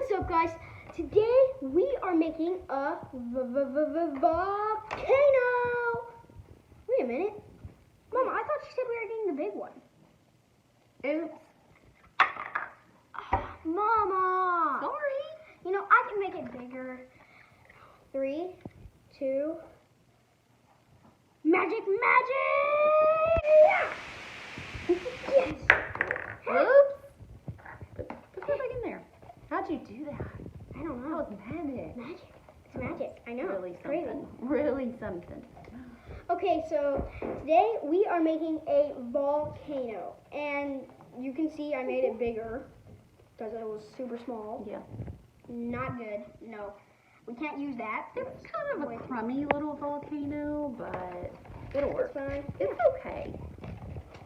What's up, guys? Today we are making a volcano. Wait a minute. Mama, I thought you said we were getting the big one. Oops. Mama. Sorry. You know, I can make it bigger. 3, 2. Magic, magic! Yes. Oops. Put that back in there. How'd you do that? I don't That know. was magic. Magic. It's magic. I know. Really It's crazy. something. Really something. Okay, so today we are making a volcano, and you can see I made it bigger because it was super small. Yeah. Not good. No, we can't use that. It's kind of a crummy little volcano, but it'll work. It's fine. It's okay.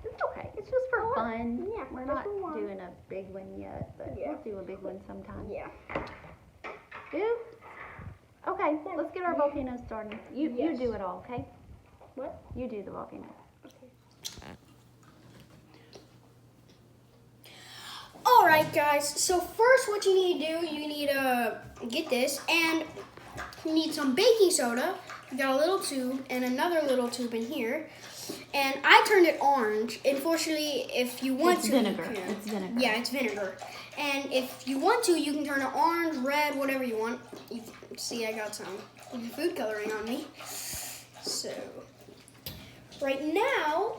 It's okay. It's just for fun. Yeah, We're just not for fun. doing a big one yet, but Yeah. we'll do a big one sometime. Yeah. Do? Okay, let's get our volcano started. You Yes. do it all, okay? What? You do the volcano. Alright, guys, so first what you need to do, you need to get this, and you need some baking soda. You got a little tube and another little tube in here. And I turned it orange. Unfortunately, if you want It's to, vinegar. you can. It's vinegar. Yeah, it's vinegar. And if you want to, you can turn it orange, red, whatever you want. You can see I got some food coloring on me. So, right now,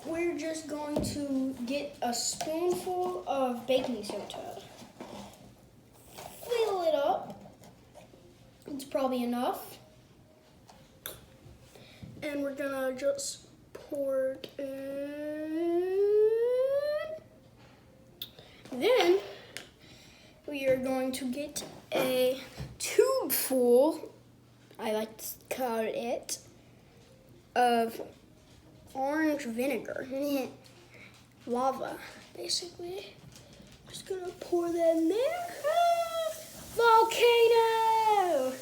we're just going to get a spoonful of baking soda. Fill it up. It's probably enough. And we're gonna just pour it in. Then we are going to get a tube full, I like to call it, of orange vinegar. Lava, basically. Just gonna pour that in there. Volcano!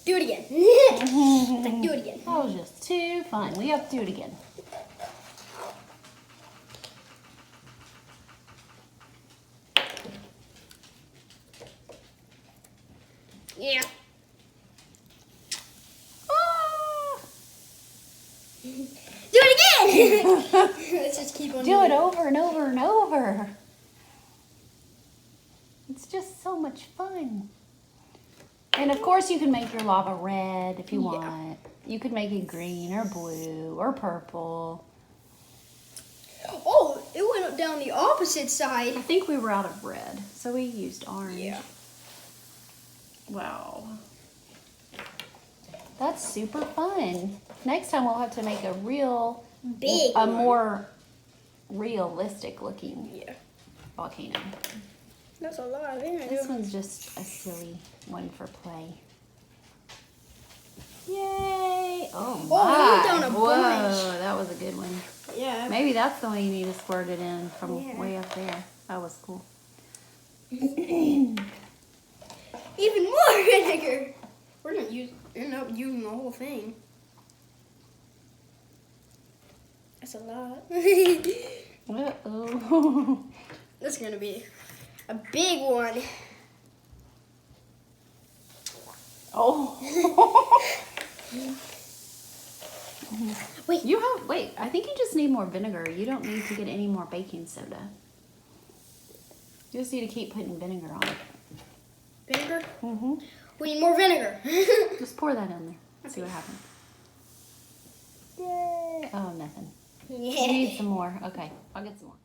Do it again. Do it again. That was just too fun. We have to do it again. Yeah. Do it again! Let's just keep on Do it over and over and over. It's just so much fun. And of course you can make your lava red if you want. You could make it green or blue or purple. Oh, it went down the opposite I side. think we were out of red, so we used orange. Yeah. Wow. That's super fun. Next time we'll have to make a Big a one. more realistic looking Yeah. volcano. That's a lot of vinegar. This one's just a silly one for play. Yay! Oh my! Oh, we down a Whoa, bunch. that was a good one. Yeah. Maybe that's the way you need to squirt it in from Yeah. way up there. That was cool. Even more vinegar. We're gonna end up using the whole thing. That's a lot. Uh-oh. This is gonna be a big one. Oh. Wait. Wait, I think you just need more vinegar. You don't need to get any more baking soda. You just need to keep putting vinegar on it. Vinegar? Mm-hmm. We need more vinegar. Just pour that in there. See what happens. Yay. Oh, nothing. You need Yeah. some more. Okay, I'll get some more.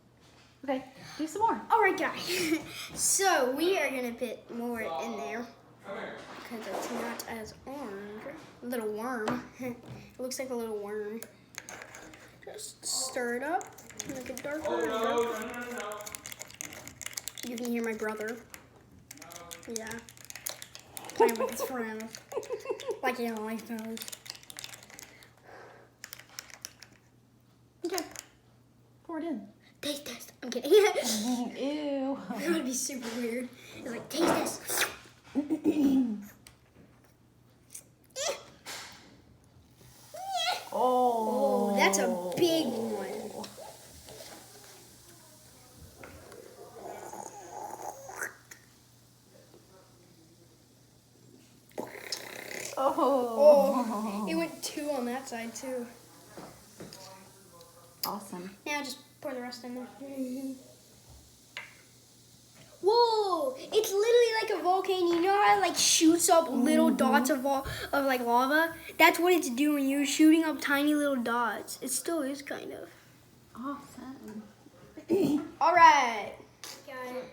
Okay, do some more. All right, guys. So we are gonna put more in there because it's not as orange. A little worm. It looks like a little worm. Just stir it up, make it darker and darker. You can hear my brother. Yeah. Playing with his friends. Like he always does. Okay, pour it in. Taste test. I'm kidding. Ew. That would be super weird. It's like, taste this. Oh, that's a big one. side too. Awesome. Now just pour the rest in there. Whoa! It's literally like a volcano. You know how it like shoots up little dots of like lava? That's what it's doing. You're shooting up tiny little dots. It still is kind of. Awesome. All right, guys.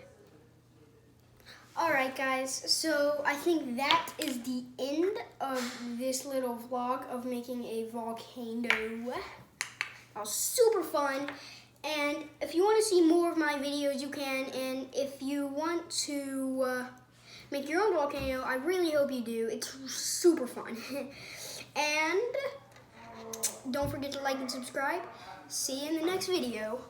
All right, guys. So I think that is the end of this little vlog of making a volcano. That was super fun. And if you want to see more of my videos, you can. And if you want to make your own volcano, I really hope you do. It's super fun. And don't forget to like and subscribe. See you in the next video.